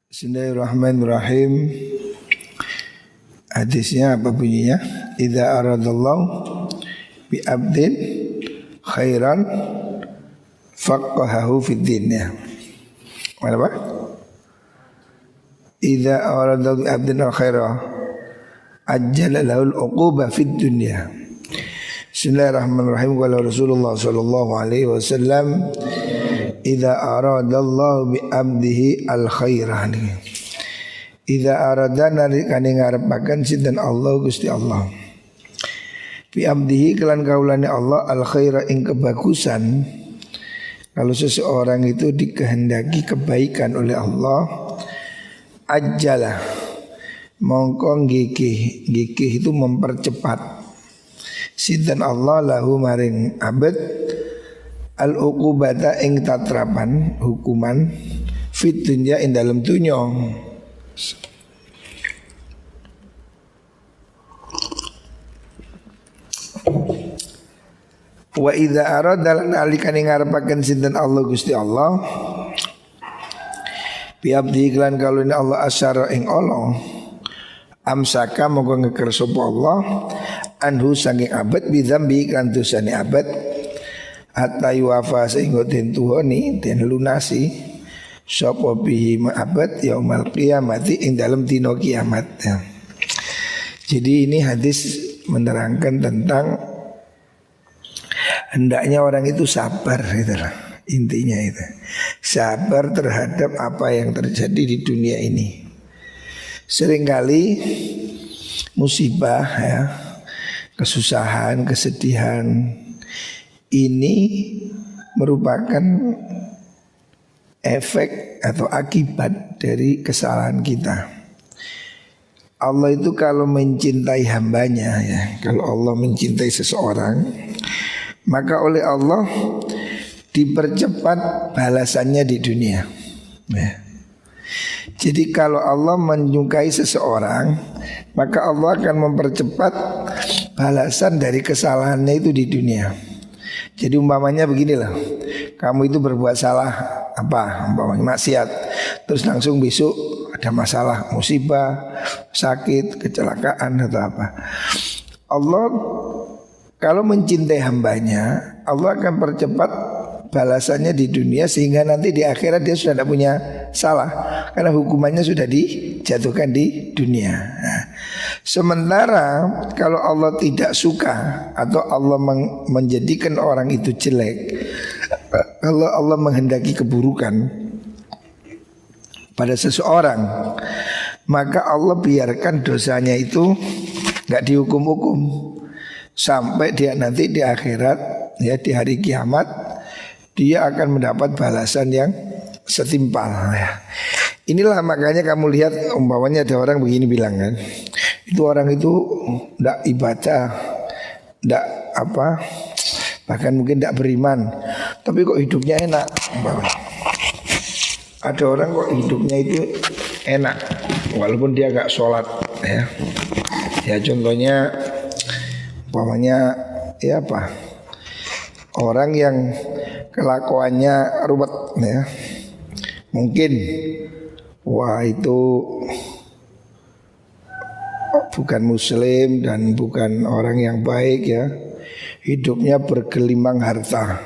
Bismillahirrahmanirrahim. Hadisnya apa bunyinya? Idza aradallahu bi abdin khairan faqahahu fid din. Ya. Apa? Idza aradallahu bi abdin khairan ajjala lahu al-uquba fid dunya. Bismillahirrahmanirrahim. Qala Rasulullah sallallahu alaihi wasallam, idza aradallahu bi abdihi al-khairan. Idza arada nalikane ngarepaken sinten Allah Gusti Allah. Bi abdihi kelan kaulane Allah al-khaira ing kebagusan. Kalau seseorang itu dikehendaki kebaikan oleh Allah, ajjala mongko gigih itu mempercepat sinten Allah lahu maring abad al-uqubata ing tatrapan hukuman fit dunya ing dalam dunya. Wa idza arada lan alikane ngarepaken sinten Allah Gusti Allah bi abdi iklan kalune Allah asyara ing Allah amsaka monggo ngeker sapa Allah anhu saking abad bi dzambi kan dosane abad hatta yuwafa sehingga den tuhoni den lunasi sapa bihi ma'abad yaumal qiyamati ing dalam dina kiamat ya. Jadi ini hadis menerangkan tentang hendaknya orang itu sabar itulah intinya itu. Sabar terhadap apa yang terjadi di dunia ini. Seringkali musibah ya, kesusahan, kesedihan ini merupakan efek atau akibat dari kesalahan kita. Allah itu kalau mencintai hambanya ya, kalau Allah mencintai seseorang, maka oleh Allah dipercepat balasannya di dunia ya. Jadi kalau Allah menyukai seseorang, maka Allah akan mempercepat balasan dari kesalahannya itu di dunia. Jadi umpamanya beginilah, kamu itu berbuat salah apa, umpamanya maksiat, terus langsung besok ada masalah, musibah, sakit, kecelakaan atau apa. Allah kalau mencintai hambanya, Allah akan percepat balasannya di dunia sehingga nanti di akhirat dia sudah tidak punya salah karena hukumannya sudah dijatuhkan di dunia. Nah, sementara kalau Allah tidak suka atau Allah menjadikan orang itu jelek, kalau Allah menghendaki keburukan pada seseorang, maka Allah biarkan dosanya itu nggak dihukum-hukum sampai dia nanti di akhirat ya, di hari kiamat dia akan mendapat balasan yang setimpal ya. Inilah makanya kamu lihat umpamanya ada orang begini bilang kan, itu orang itu tidak ibadah, tidak apa, bahkan mungkin tidak beriman, tapi kok hidupnya enak. Ada orang kok hidupnya itu enak walaupun dia gak sholat ya. Ya contohnya umpamanya ya apa, orang yang kelakuannya ruwet ya, mungkin wah itu bukan muslim dan bukan orang yang baik ya, hidupnya bergelimang harta,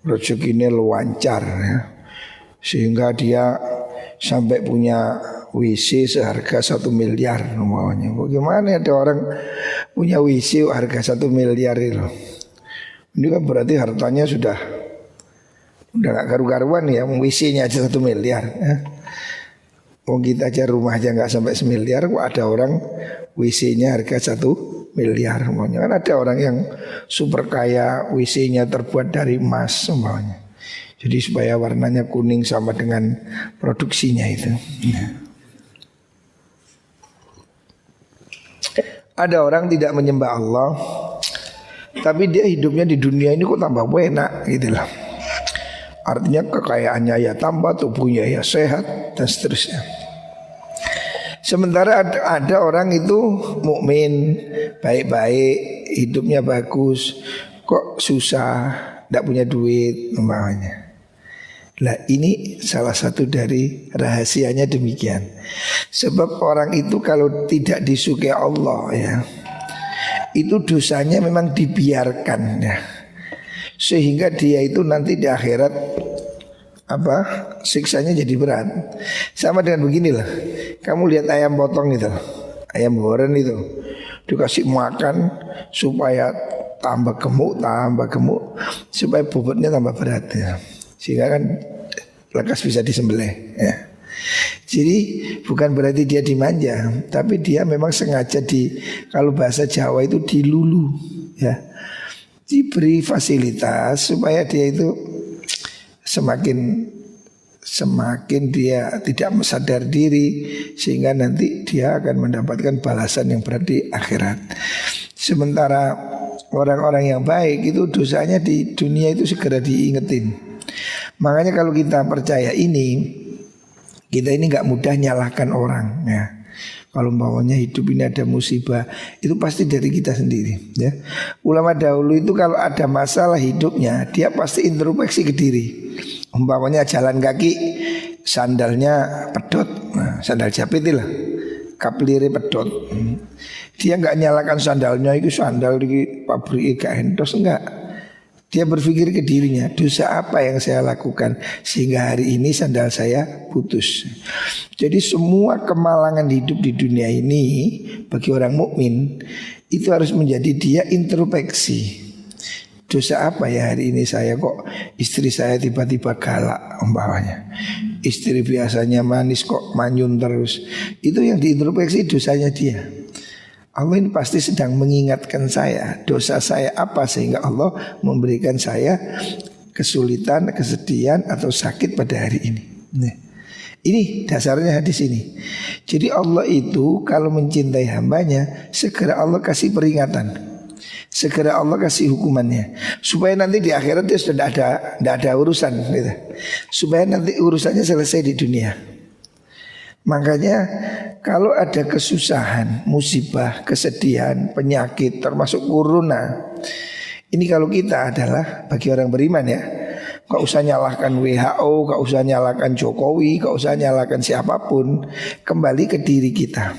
rezekinya lancar ya, sehingga dia sampai punya WC seharga 1 miliar namanya. Bagaimana ada orang punya WC harga 1 miliar itu? Ini kan berarti hartanya sudah gak karu-karuan ya, WC-nya aja 1 miliar ya. Wong kita aja rumah aja gak sampai 1 miliar, kok ada orang WC-nya harga 1 miliar semuanya. Kan ada orang yang super kaya, WC-nya terbuat dari emas semuanya. Jadi supaya warnanya kuning sama dengan produksinya itu ya. Ada orang tidak menyembah Allah, tapi dia hidupnya di dunia ini kok tambah enak gitu lah. Artinya kekayaannya ya tambah, tubuhnya ya sehat dan seterusnya. Sementara ada orang itu mukmin, baik-baik, hidupnya bagus, kok susah, tidak punya duit umpamanya. Lah ini salah satu dari rahasianya demikian. Sebab orang itu kalau tidak disukai Allah ya, itu dosanya memang dibiarkan ya, sehingga dia itu nanti di akhirat siksanya jadi berat. Sama dengan beginilah, kamu lihat ayam potong itu, ayam goreng itu, dikasih makan supaya tambah gemuk, supaya bobotnya tambah berat ya. Sehingga kan lekas bisa disembelih ya. Jadi bukan berarti dia dimanja, tapi dia memang sengaja kalau bahasa Jawa itu dilulu ya, diberi fasilitas supaya dia itu semakin dia tidak sadar diri, sehingga nanti dia akan mendapatkan balasan yang berat di akhirat. Sementara orang-orang yang baik itu dosanya di dunia itu segera diingetin. Makanya kalau kita percaya ini, kita ini gak mudah nyalahkan orang ya. Kalau umpamanya hidup ini ada musibah, itu pasti dari kita sendiri ya. Ulama dahulu itu kalau ada masalah hidupnya, dia pasti introspeksi ke diri. Umpamanya jalan kaki, sandalnya pedot, sandal jepit lah, kaplire pedot. Dia gak nyalakan sandalnya, itu sandal di pabrik gak entos, enggak. Dia berpikir ke dirinya, dosa apa yang saya lakukan sehingga hari ini sandal saya putus. Jadi semua kemalangan hidup di dunia ini bagi orang mukmin itu harus menjadi dia introspeksi. Dosa apa ya hari ini saya kok istri saya tiba-tiba galak umpamanya. Istri biasanya manis kok manyun terus. Itu yang diintrospeksi dosanya dia. Allah ini pasti sedang mengingatkan saya dosa saya apa sehingga Allah memberikan saya kesulitan, kesedihan atau sakit pada hari ini. Nah, ini dasarnya hadis ini. Jadi Allah itu kalau mencintai hambanya, segera Allah kasih peringatan, segera Allah kasih hukumannya, supaya nanti di akhirat dia sudah tidak ada urusan gitu. Supaya nanti urusannya selesai di dunia. Makanya kalau ada kesusahan, musibah, kesedihan, penyakit termasuk corona, ini kalau kita adalah bagi orang beriman ya, gak usah nyalahkan WHO, gak usah nyalahkan Jokowi, gak usah nyalahkan siapapun, kembali ke diri kita.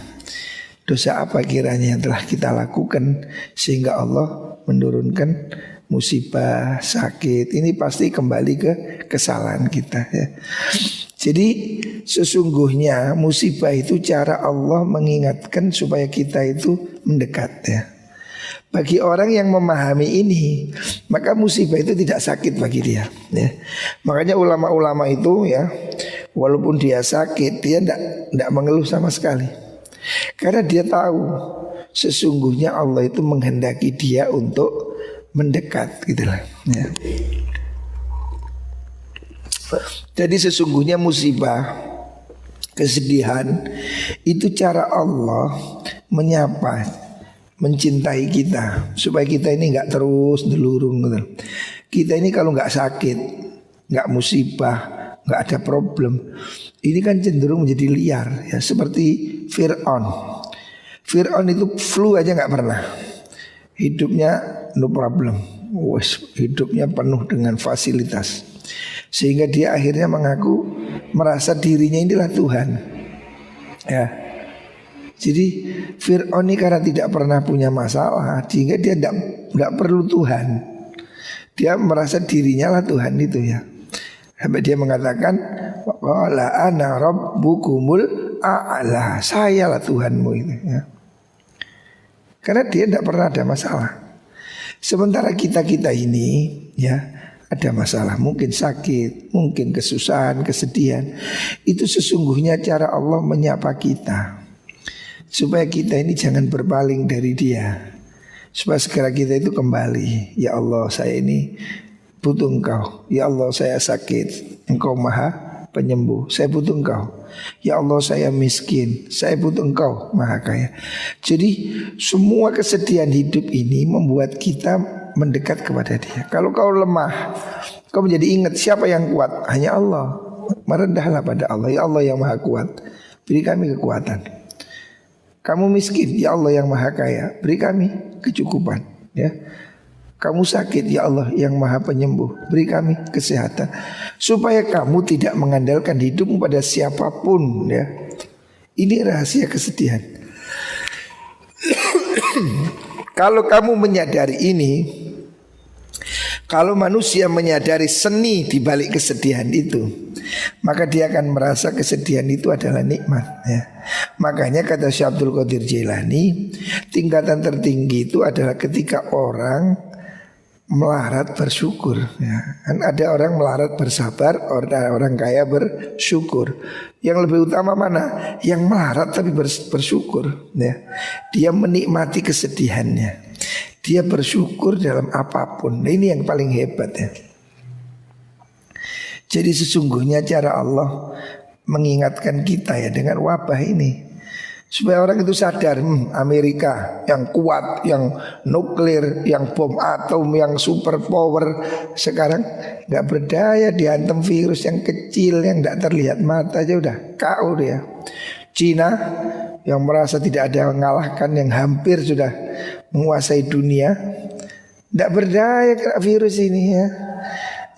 Dosa apa kiranya yang telah kita lakukan sehingga Allah menurunkan musibah, sakit. Ini pasti kembali ke kesalahan kita ya. Jadi sesungguhnya musibah itu cara Allah mengingatkan supaya kita itu mendekat ya. Bagi orang yang memahami ini, maka musibah itu tidak sakit bagi dia ya. Makanya ulama-ulama itu ya, walaupun dia sakit, dia tidak mengeluh sama sekali. Karena dia tahu sesungguhnya Allah itu menghendaki dia untuk mendekat gitulah ya. Jadi sesungguhnya musibah, kesedihan itu cara Allah menyapa, mencintai kita supaya kita ini nggak terus delurung gitu. Kita ini kalau nggak sakit, nggak musibah, nggak ada problem, ini kan cenderung menjadi liar ya, seperti Fir'aun. Fir'aun itu flu aja nggak pernah, hidupnya no problem, hidupnya penuh dengan fasilitas. Sehingga dia akhirnya mengaku merasa dirinya inilah Tuhan ya. Jadi Fir'aun ini karena tidak pernah punya masalah, sehingga dia tidak perlu Tuhan. Dia merasa dirinya lah Tuhan itu ya. Sampai dia mengatakan, qala ana rabbukumul a'la, saya lah Tuhanmu itu ya. Karena dia tidak pernah ada masalah. Sementara kita ini ya ada masalah, mungkin sakit, mungkin kesusahan, kesedihan. Itu sesungguhnya cara Allah menyapa kita, supaya kita ini jangan berpaling dari dia, supaya segera kita itu kembali. Ya Allah, saya ini butuh Engkau. Ya Allah, saya sakit, Engkau maha penyembuh, saya butuh Engkau. Ya Allah, saya miskin, saya butuh Engkau maha kaya. Jadi semua kesedihan hidup ini membuat kita mendekat kepada dia. Kalau kau lemah, kau menjadi ingat siapa yang kuat? Hanya Allah. Merendahlah pada Allah. Ya Allah yang maha kuat, beri kami kekuatan. Kamu miskin, ya Allah yang maha kaya, beri kami kecukupan ya. Kamu sakit, ya Allah yang maha penyembuh, beri kami kesehatan. Supaya kamu tidak mengandalkan hidupmu pada siapapun ya. Ini rahasia kesedihan. Kalau kamu menyadari ini, kalau manusia menyadari seni di balik kesedihan itu, maka dia akan merasa kesedihan itu adalah nikmat ya. Makanya kata Syekh Abdul Qadir Jailani, tingkatan tertinggi itu adalah ketika orang melarat bersyukur ya. Kan ada orang melarat bersabar, orang kaya bersyukur. Yang lebih utama mana? Yang melarat tapi bersyukur ya. Dia menikmati kesedihannya, dia bersyukur dalam apapun. Nah, ini yang paling hebat ya. Jadi sesungguhnya cara Allah mengingatkan kita ya dengan wabah ini, supaya orang itu sadar, Amerika yang kuat, yang nuklir, yang bom atom, yang super power, sekarang gak berdaya, dihantam virus yang kecil, yang gak terlihat mata aja udah KO dia. Cina yang merasa tidak ada yang mengalahkan, yang hampir sudah menguasai dunia, gak berdaya kena virus ini ya.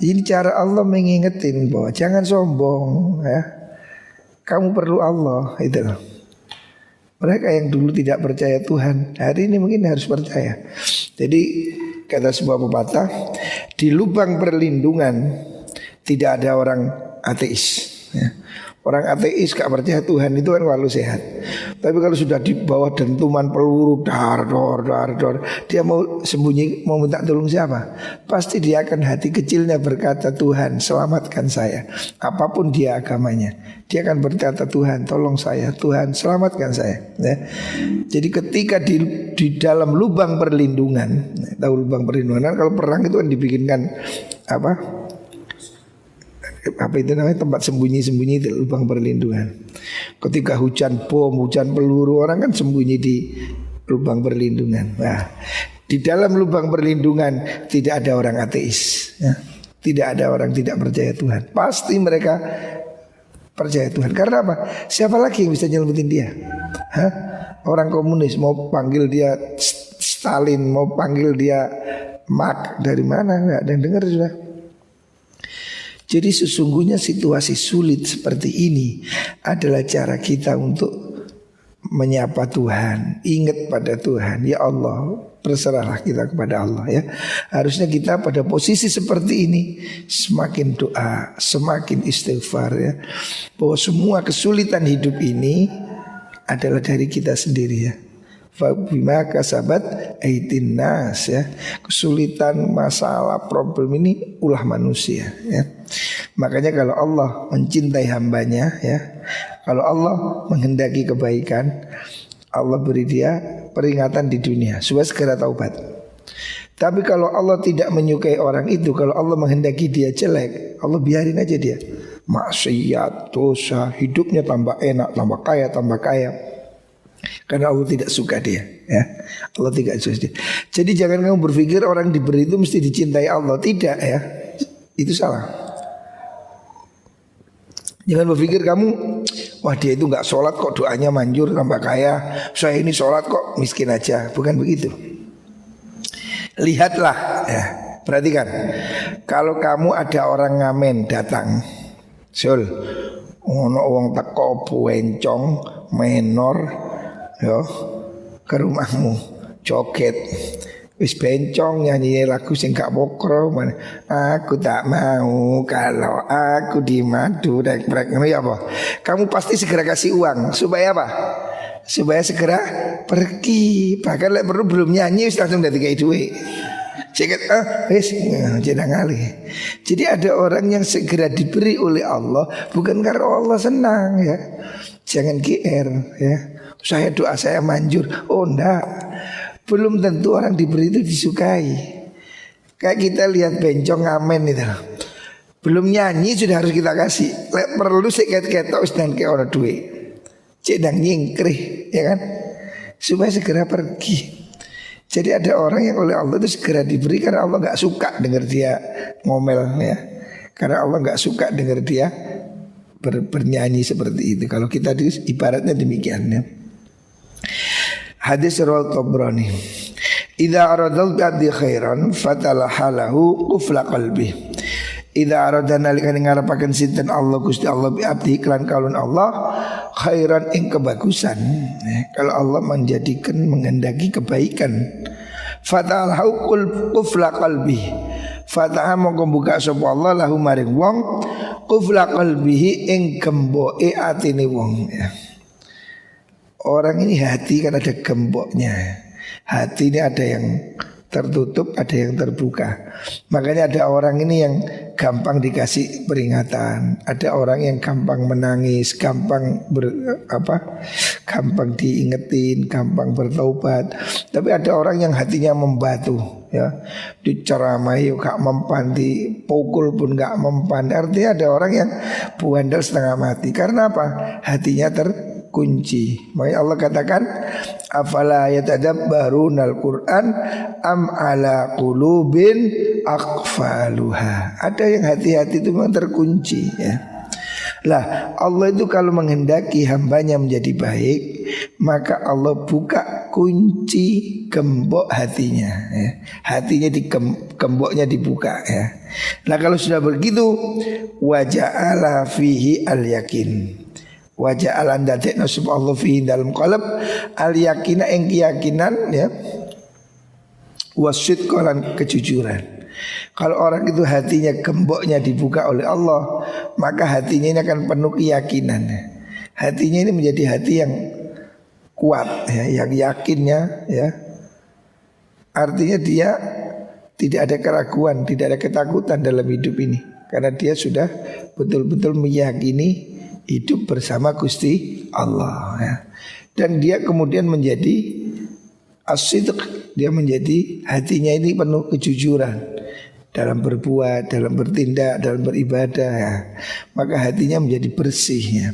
Ini cara Allah mengingetin bahwa jangan sombong ya. Kamu perlu Allah itu loh. Mereka yang dulu tidak percaya Tuhan, hari ini mungkin harus percaya. Jadi kata sebuah pepatah, di lubang perlindungan tidak ada orang ateis ya. Orang ateis gak percaya Tuhan itu kan walau sehat. Tapi kalau sudah di bawah dentuman peluru dar, dia mau sembunyi, mau minta tolong siapa? Pasti dia akan hati kecilnya berkata, Tuhan selamatkan saya. Apapun dia agamanya, dia akan berkata, Tuhan tolong saya, Tuhan selamatkan saya ya. Jadi ketika di dalam lubang perlindungan, tahu lubang perlindungan, kalau perang itu kan dibikinkan apa itu namanya, tempat sembunyi-sembunyi di lubang perlindungan. Ketika hujan bom, hujan peluru, orang kan sembunyi di lubang perlindungan. Nah, di dalam lubang perlindungan tidak ada orang ateis ya. Tidak ada orang tidak percaya Tuhan. Pasti mereka percaya Tuhan. Karena apa? Siapa lagi yang bisa nyelamatin dia? Hah? Orang komunis mau panggil dia Stalin, mau panggil dia Mark, dari mana? Nggak ada yang dengar sudah. Jadi sesungguhnya situasi sulit seperti ini adalah cara kita untuk menyapa Tuhan, ingat pada Tuhan. Ya Allah, berserahlah kita kepada Allah ya. Harusnya kita pada posisi seperti ini semakin doa, semakin istighfar ya. Bahwa semua kesulitan hidup ini adalah dari kita sendiri ya. Fabima kasabat aydin nas ya. Kesulitan, masalah, problem ini ulah manusia ya. Makanya kalau Allah mencintai hambanya ya, kalau Allah menghendaki kebaikan, Allah beri dia peringatan di dunia supaya segera taubat. Tapi kalau Allah tidak menyukai orang itu, kalau Allah menghendaki dia jelek, Allah biarin aja dia maksiat, dosa, hidupnya tambah enak, tambah kaya. Karena Allah tidak suka dia ya. Allah tidak suka dia. Jadi jangan kamu berpikir orang diberi itu mesti dicintai Allah. Tidak ya. Itu salah. Jangan berpikir kamu, wah dia itu gak sholat kok doanya manjur tambah kaya, saya ini sholat kok miskin aja. Bukan begitu. Lihatlah ya. Perhatikan. Kalau kamu ada orang ngamen datang, Sul, ono wong teko buencong menor yo ke rumahmu joget wis bencong nyanyi lagu sing gak pokro, aku tak mau kalau aku di madu rek-rek ya apa? Kamu pasti segera kasih uang supaya apa? Supaya segera pergi. Bahkan lek perlu belum nyanyi wis langsung dadi kayak duit. Ceket wis jeneng alih. Jadi ada orang yang segera diberi oleh Allah bukan karena Allah senang ya. Jangan GR ya. Saya doa saya manjur. Oh enggak. Belum tentu orang diberi itu disukai. Kayak kita lihat bencong ngamen itu, belum nyanyi sudah harus kita kasih. Lek perlu seket-ketok dan kayak orang duit. Cek dan nyingkrih ya kan. Supaya segera pergi. Jadi ada orang yang oleh Allah itu segera diberi karena Allah gak suka dengar dia ngomel ya. Karena Allah gak suka dengar dia bernyanyi seperti itu. Kalau kita ibaratnya demikian ya. Hadis riwayat Tabrani. Idza aradal bi abdi khairan fatalahalahu qufla qalbi. Idza arada nalika ngarepaken sinten Allah Gusti Allah bi abdi iklan kalun Allah khairan ing kebagusan. Kalau Allah menjadikan menghendaki kebaikan, fatalahu qufla qalbi. Fataha mongko buka sapa Allah lahu maring wong qufla qalbihi ing gemboke atine wong ya. Orang ini hati kan ada gemboknya. Hati ini ada yang tertutup, ada yang terbuka. Makanya ada orang ini yang gampang dikasih peringatan, ada orang yang gampang menangis, gampang gampang diingetin, gampang bertaubat. Tapi ada orang yang hatinya membatu, ya, diceramai gak mempan, dipukul pun gak mempan. Artinya ada orang yang buandal setengah mati. Karena apa? Hatinya terkunci. Makanya Allah katakan, afala yatadabbarunal Qur'an am ala qulubin aqfaluha. Ada yang hati-hati itu memang terkunci ya. Lah Allah itu kalau menghendaki hambanya menjadi baik, maka Allah buka kunci gembok hatinya ya. Hatinya gemboknya dibuka ya. Nah kalau sudah begitu, waja'ala fihi al-yakin. Wajah alan dadek nasib Allah fihi dalam qalb al yakina ing keyakinan ya, wasid kolan kejujuran. Kalau orang itu hatinya gemboknya dibuka oleh Allah, maka hatinya ini akan penuh keyakinan. Hatinya ini menjadi hati yang kuat ya, yang yakinnya ya. Artinya dia tidak ada keraguan, tidak ada ketakutan dalam hidup ini, karena dia sudah betul-betul meyakini hidup bersama Gusti Allah ya. Dan dia kemudian menjadi as-sidq, dia menjadi hatinya ini penuh kejujuran dalam berbuat, dalam bertindak, dalam beribadah ya. Maka hatinya menjadi bersih ya.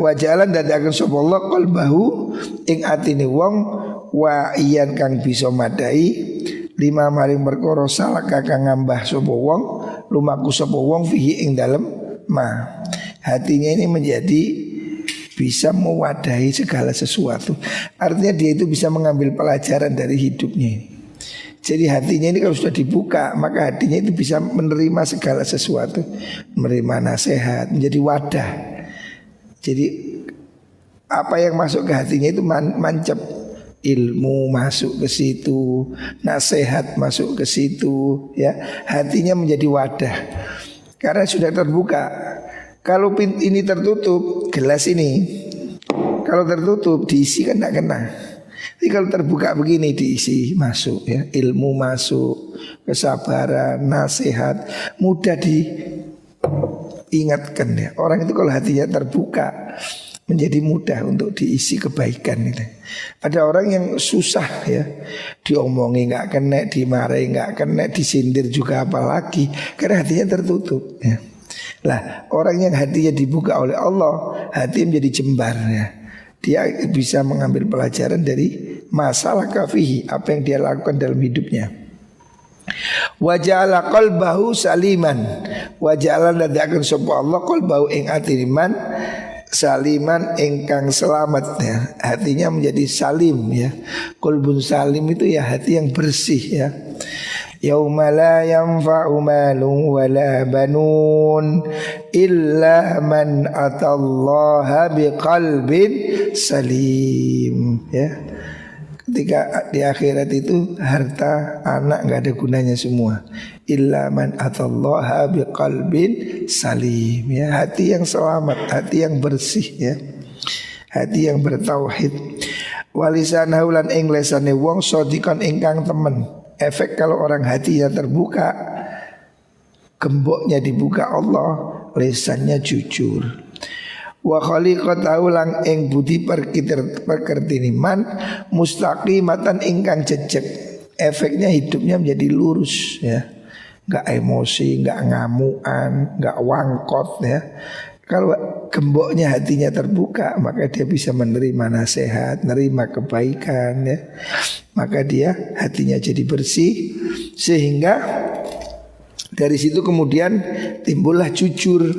Wajalan dadakan sapa Allah qalbahu ing atine wong wa iyan kang bisa madai lima maring perkara salaka kang ngambah sapa wong lumaku sapa wong fihi ing dalem ma. Hatinya ini menjadi bisa mewadahi segala sesuatu. Artinya dia itu bisa mengambil pelajaran dari hidupnya. Jadi hatinya ini kalau sudah dibuka, maka hatinya itu bisa menerima segala sesuatu, menerima nasihat, menjadi wadah. Jadi apa yang masuk ke hatinya itu mancap. Ilmu masuk ke situ, nasihat masuk ke situ ya. Hatinya menjadi wadah karena sudah terbuka. Kalau ini tertutup, gelas ini kalau tertutup diisi kan tidak kena. Tapi kalau terbuka begini diisi masuk ya, ilmu masuk, kesabaran, nasihat, mudah diingatkan ya. Orang itu kalau hatinya terbuka menjadi mudah untuk diisi kebaikan itu. Ada orang yang susah ya, diomongi nggak kena, dimarahi nggak kena, disindir juga apalagi, karena hatinya tertutup ya. Lah orang yang hatinya dibuka oleh Allah, hati menjadi jembar ya. Dia bisa mengambil pelajaran dari masalah kafihi, apa yang dia lakukan dalam hidupnya. Waja'ala qalbahu saliman, waja'ala dadakan sapa Allah qalbahu ing atiriman saliman ingkang selamat ya. Hatinya menjadi salim ya. Qalbun salim itu ya hati yang bersih ya. Yauma la yanfa'u malun wala banun illa man atallaha biqalbin salim ya. Ketika di akhirat itu harta anak enggak ada gunanya semua. Illa man atallaha biqalbin salim ya, hati yang selamat, hati yang bersih ya. Hati yang bertauhid. Walisanahu lan ing lesane wong sadikan ingkang temen. Efek kalau orang hatinya terbuka, gemboknya dibuka Allah, lesannya jujur. Wa khaliqatahu lang ing budi perkertiniman mustaqimatan ingkang jejeg. Efeknya hidupnya menjadi lurus ya. Enggak emosi, enggak ngamuan, enggak wangkot ya. Kalau gemboknya hatinya terbuka, maka dia bisa menerima nasihat, menerima kebaikan ya. Maka dia hatinya jadi bersih, sehingga dari situ kemudian timbullah jujur.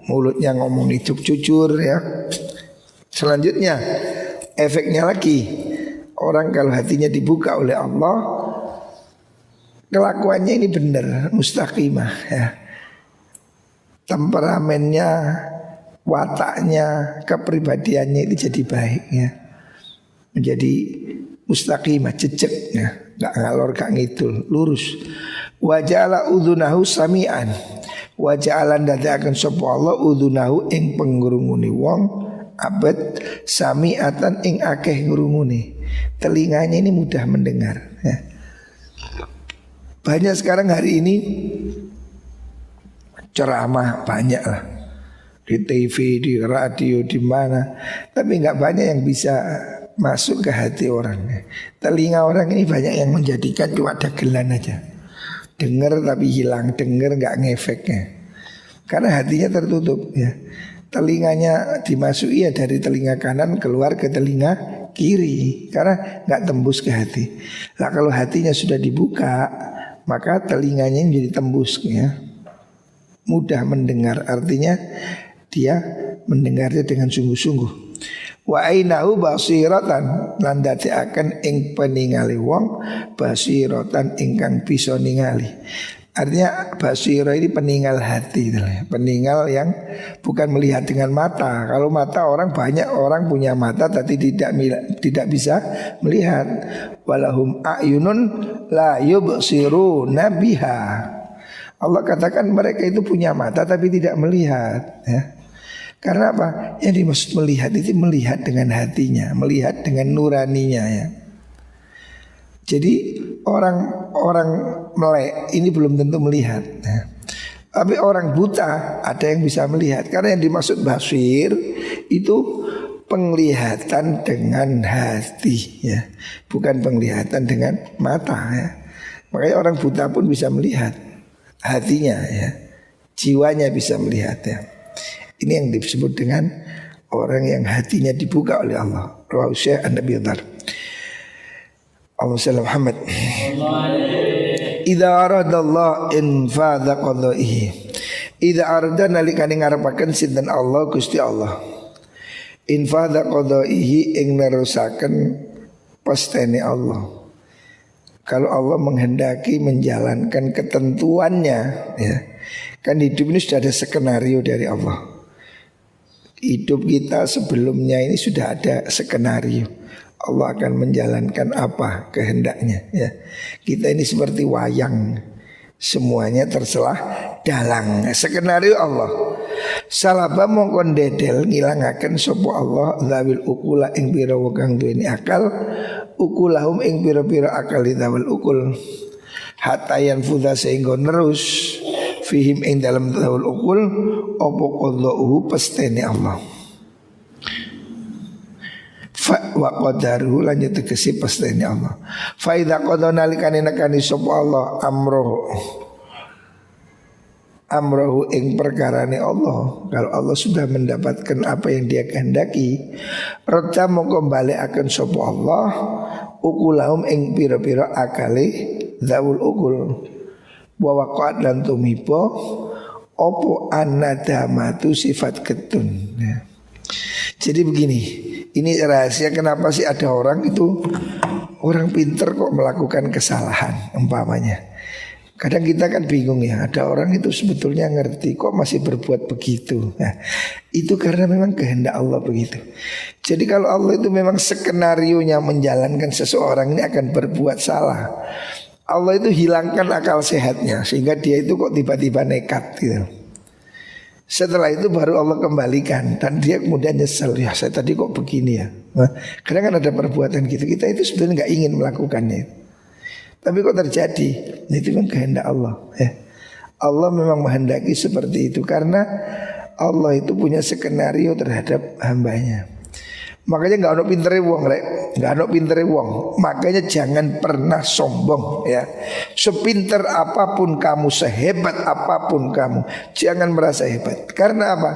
Mulutnya ngomong itu jujur ya. Selanjutnya efeknya lagi, Orang kalau hatinya dibuka oleh Allah, kelakuannya ini benar, mustaqimah ya. Temperamennya, wataknya, kepribadiannya itu jadi baik ya. Menjadi mustaqimah, jejak ya, enggak ngalor gak ngidul, lurus. Wa ja'ala udhunahu sami'an. Wa ja'alan dadakan sapa Allah udhunahu ing pengrungune wong abad sami'atan ing akeh ngrungune. Telinganya ini mudah mendengar ya. Banyak sekarang hari ini ceramah banyak lah, di TV, di radio, di mana, tapi nggak banyak yang bisa masuk ke hati orang. Telinga orang ini banyak yang menjadikan cuma dagelan aja, dengar tapi hilang, dengar nggak ngefeknya, karena hatinya tertutup ya. Telinganya dimasuki ya dari telinga kanan keluar ke telinga kiri, karena nggak tembus ke hati. Nah kalau hatinya sudah dibuka, maka telinganya jadi tembus ya. Mudah mendengar, artinya dia mendengarnya dengan sungguh-sungguh. Wa ainahu basiratan, lan dadekaken ing peningali wong basiratan ingkang bisa ningali. Artinya basira ini peninggal hati, peninggal yang bukan melihat dengan mata. Kalau mata orang, banyak orang punya mata tapi tidak bisa melihat. Walahum a'yunun la yubsiruna biha. Allah katakan mereka itu punya mata tapi tidak melihat ya. Karena apa? Yang dimaksud melihat itu melihat dengan hatinya, melihat dengan nuraninya ya. Jadi orang melek ini belum tentu melihat ya. Tapi orang buta ada yang bisa melihat. Karena yang dimaksud basir itu penglihatan dengan hati ya, bukan penglihatan dengan mata ya. Makanya orang buta pun bisa melihat hatinya ya, jiwanya bisa melihat ya. Ini yang disebut dengan orang yang hatinya dibuka oleh Allah. Rawahu Syekh An-Nabi Dhar. Allahumma salli Muhammad. Idza aradallah infadha qadaihi. Idza arada nalikane ngarepaken sinten Allah Gusti Allah. Infadha qadaihi ing nerusaken pastene Allah. Kalau Allah menghendaki menjalankan ketentuannya ya. Kan hidup ini sudah ada skenario dari Allah. Hidup kita sebelumnya ini sudah ada skenario. Allah akan menjalankan apa kehendaknya ya. Kita ini seperti wayang, semuanya terselah dalang skenario Allah. Salaba mongkon dedel ngilangaken sapa Allah zawil ukula ing pira kang duweni akal, ukulahum ing pira-pira akal zawil ukul. Hatayan fudha sehingga nerus fihim ing dalam zawil ukul apa qadauhu pestene Allah. Fa wa qadaruhu lan tegese pastene Allah. Fa idza qadana likane nekani sapa Allah amrohu ing perkarane Allah. Kalau Allah sudah mendapatkan apa yang dia kehendaki, rota mongko balekaken sapa Allah ukulahum ing pira-pira akale zaul ukul. Wa waqat lan tumiba apa annadamatu sifat ketun ya. Jadi begini, ini rahasia kenapa sih ada orang itu, orang pinter kok melakukan kesalahan umpamanya. Kadang kita kan bingung ya, ada orang itu sebetulnya ngerti kok masih berbuat begitu. Nah, itu karena memang kehendak Allah begitu. Jadi kalau Allah itu memang skenarionya menjalankan seseorang ini akan berbuat salah, Allah itu hilangkan akal sehatnya sehingga dia itu kok tiba-tiba nekat gitu. Setelah itu baru Allah kembalikan dan dia kemudian nyesel, ya saya tadi kok begini ya. Nah, kadang kan ada perbuatan gitu, kita itu sebenarnya nggak ingin melakukannya, tapi kok terjadi. Nah, itu kan kehendak Allah ya. Allah memang menghendaki seperti itu karena Allah itu punya skenario terhadap hambanya. Makanya nggak ada pintere wong rek, nggak ada pintere wong. Makanya jangan pernah sombong ya. Sepinter apapun kamu, sehebat apapun kamu, jangan merasa hebat. Karena apa?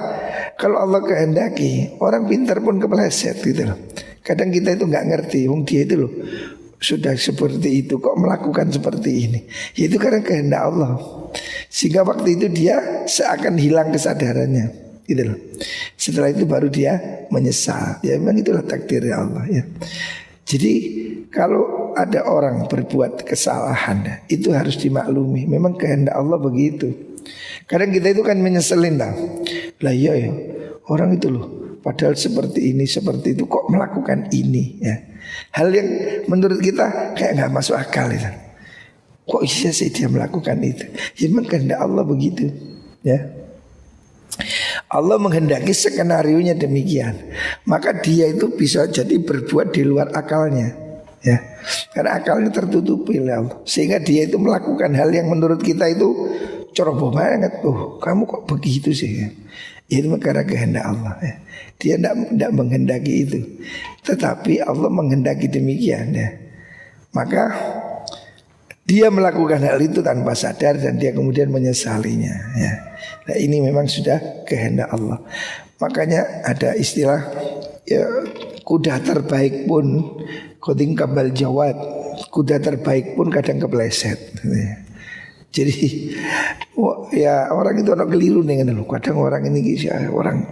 Kalau Allah kehendaki, orang pintar pun kepleset gitu loh. Kadang kita itu nggak ngerti, wong dia itu loh sudah seperti itu kok melakukan seperti ini. Itu karena kehendak Allah. Sehingga waktu itu dia seakan hilang kesadarannya. Gitu loh. Setelah itu baru dia menyesal. Ya memang itulah takdir Allah ya. Jadi kalau ada orang berbuat kesalahan, itu harus dimaklumi. Memang kehendak Allah begitu. Kadang kita itu kan menyeselin lah. Lah iya ya, orang itu loh padahal seperti ini, seperti itu kok melakukan ini ya. Hal yang menurut kita kayak gak masuk akal itu. Kok bisa sih dia melakukan itu? Ya memang kehendak Allah begitu ya. Allah menghendaki skenarionya demikian. Maka dia itu bisa jadi berbuat di luar akalnya ya. Karena akalnya tertutupi oleh Allah. Sehingga dia itu melakukan hal yang menurut kita itu ceroboh banget. Oh kamu kok begitu sih ya. Itu karena kehendak Allah ya. Dia tidak menghendaki itu, tetapi Allah menghendaki demikian ya. Maka dia melakukan hal itu tanpa sadar dan dia kemudian menyesalinya ya. Nah ini memang sudah kehendak Allah. Makanya ada istilah ya, kuda terbaik pun koding kabal jawad, kuda terbaik pun kadang kepleset ya. Jadi ya orang itu orang keliru nih kan. Kadang orang ini orang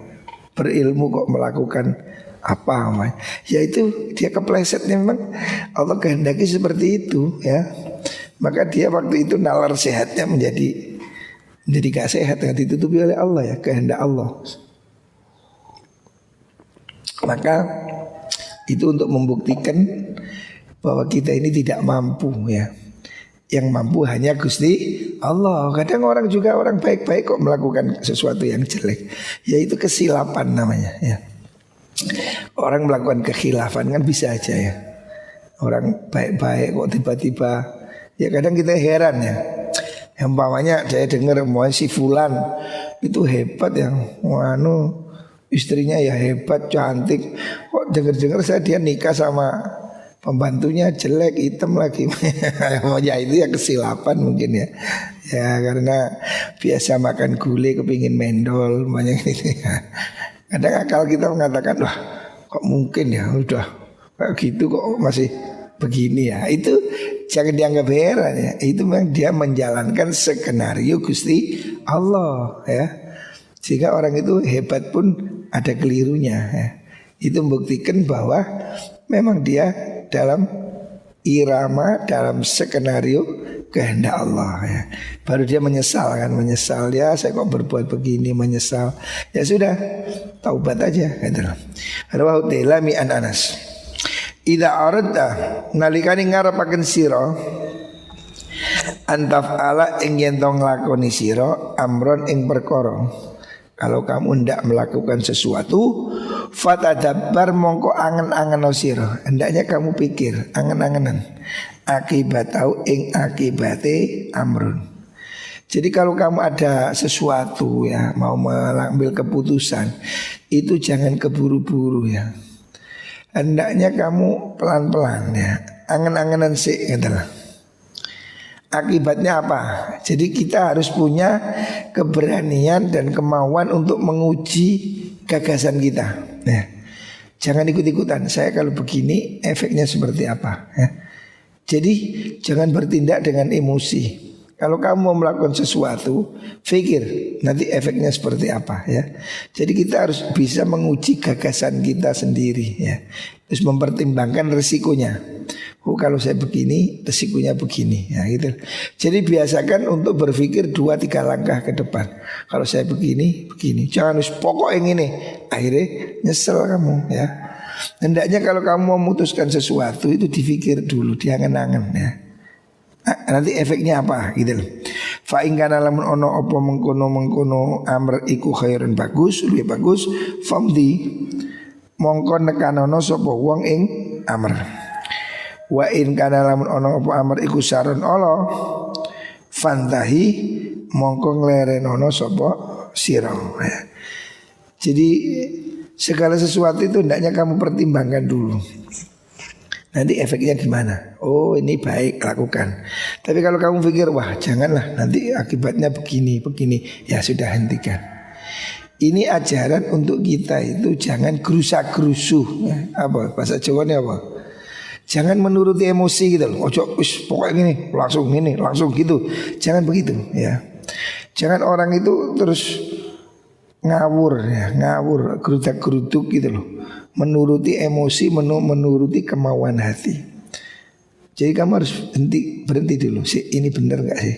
berilmu kok melakukan apa namanya. Ya itu dia keplesetnya memang Allah kehendaki seperti itu ya. Maka dia waktu itu nalar sehatnya menjadi gak sehat, yang ditutupi oleh Allah ya, kehendak Allah. Maka itu untuk membuktikan bahwa kita ini tidak mampu ya. Yang mampu hanya Gusti Allah. Kadang orang juga orang baik-baik kok melakukan sesuatu yang jelek. Yaitu kesilapan namanya ya. Orang melakukan kekhilafan kan bisa aja ya. Orang baik-baik kok tiba-tiba, ya kadang kita heran ya. Yang umpamanya saya dengar mau si fulan itu hebat yang istrinya ya hebat, cantik. Kok dengar-dengar saya dia nikah sama pembantunya jelek, hitam lagi. Ya itu ya kesilapan mungkin ya. Ya karena biasa makan gulai kepingin mendol banyak gitu ya. Kadang akal kita mengatakan wah kok mungkin ya udah kayak gitu kok masih begini ya. Itu jangan dianggap heran ya. Itu memang dia menjalankan skenario Gusti Allah ya. Sehingga orang itu hebat pun ada kelirunya ya. Itu membuktikan bahwa memang dia dalam irama, dalam skenario kehendak Allah ya. Baru dia menyesal kan, menyesal ya saya kok berbuat begini, menyesal. Ya sudah, taubat aja gitu. Rawahu Dailami an Anas. Idza aradta nalikane ngarepaken sira antaf ala ing yen to nglakoni sira amron ing perkara. Kalau kamu hendak melakukan sesuatu, fatadabbar mongko angen-angen sira. Hendaknya kamu pikir angen-angenan akibatau ing akibate amrun. Jadi kalau kamu ada sesuatu ya, mau mengambil keputusan, itu jangan keburu-buru ya. Hendaknya kamu pelan-pelan ya, angen-angenan sih gitu. Akibatnya apa? Jadi kita harus punya keberanian dan kemauan untuk menguji gagasan kita ya. Jangan ikut-ikutan, saya kalau begini efeknya seperti apa ya. Jadi jangan bertindak dengan emosi. Kalau kamu mau melakukan sesuatu, pikir nanti efeknya seperti apa ya. Jadi kita harus bisa menguji gagasan kita sendiri ya. Terus mempertimbangkan resikonya. Oh kalau saya begini, resikonya begini ya gitu. Jadi biasakan untuk berpikir 2-3 langkah ke depan. Kalau saya begini, begini. Jangan pokok yang ini. Akhirnya nyesel kamu ya. Hendaknya kalau kamu memutuskan sesuatu itu dipikir dulu, diangen-angen ya. Nanti efeknya apa gitu loh. Fa in kana lamun ono apa mengkono amr iku khairun bagus, luwih bagus, famdi mongko nekanono sapa wong ing amr. Wa in kana lamun ono apa amr iku sarun Allah, fantahi mongko nglerenono sapa sira. Jadi segala sesuatu itu hendaknya kamu pertimbangkan dulu. Nanti efeknya gimana? Oh ini baik lakukan. Tapi kalau kamu pikir wah janganlah nanti akibatnya begini ya sudah hentikan. Ini ajaran untuk kita itu jangan gerusa-gerusu ya. Apa bahasa Jawanya apa? Jangan menuruti emosi gitu loh. Ojo pokoknya gini langsung gitu. Jangan begitu ya. Jangan orang itu terus ngawur ya, ngawur, gerudak-geruduk gitu loh. Menuruti emosi, menuruti kemauan hati. Jadi kamu harus berhenti dulu. Ini benar nggak sih?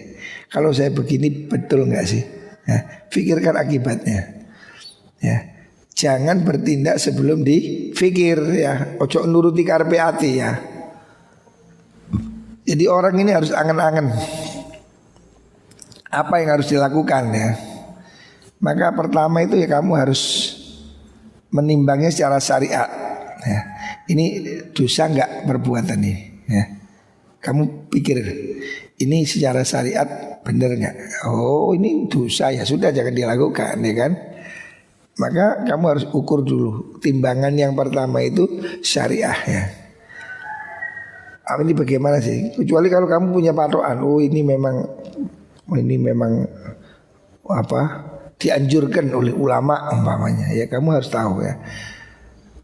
Kalau saya begini betul nggak sih? Ya, pikirkan akibatnya. Ya, jangan bertindak sebelum dipikir ya. Ojo nuruti karepe ati ya. Jadi orang ini harus angen-angen apa yang harus dilakukan ya. Maka pertama itu ya kamu harus menimbangnya secara syariat ya. Ini dosa enggak perbuatan ini ya. Kamu pikir ini secara syariat benar enggak? Oh ini dosa ya sudah jangan dilakukan ya kan. Maka kamu harus ukur dulu. Timbangan yang pertama itu syariah ya. Ini bagaimana sih? Kecuali kalau kamu punya patokan, oh ini memang apa? Dianjurkan oleh ulama umpamanya. Ya kamu harus tahu ya.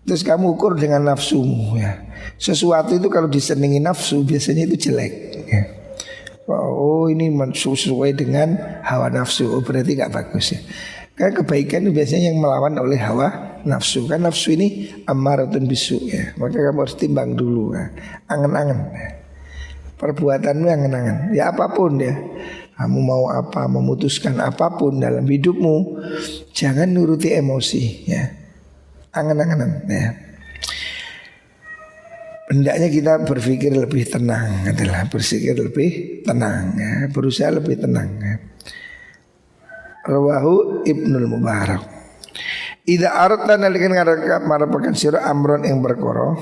Terus kamu ukur dengan nafsumu ya. Sesuatu itu kalau disenangi nafsu biasanya itu jelek ya. Oh ini sesuai dengan hawa nafsu, oh, berarti gak bagus ya. Karena kebaikan itu biasanya yang melawan oleh hawa nafsu. Kan nafsu ini ammaratun bisu ya. Maka kamu harus timbang dulu ya. Angen-angen ya. Perbuatanmu angen-angen. Ya apapun ya. Kamu mau apa, memutuskan apapun dalam hidupmu, jangan nuruti emosi ya. Angen-angenan ya. Hendaknya kita berpikir lebih tenang adalah berpikir lebih tenang ya. Berusaha lebih tenang ya. Rawahu Ibnul Mubarak. Idza aradta nalikan ngarekap marapakan sira amron yang berkoro.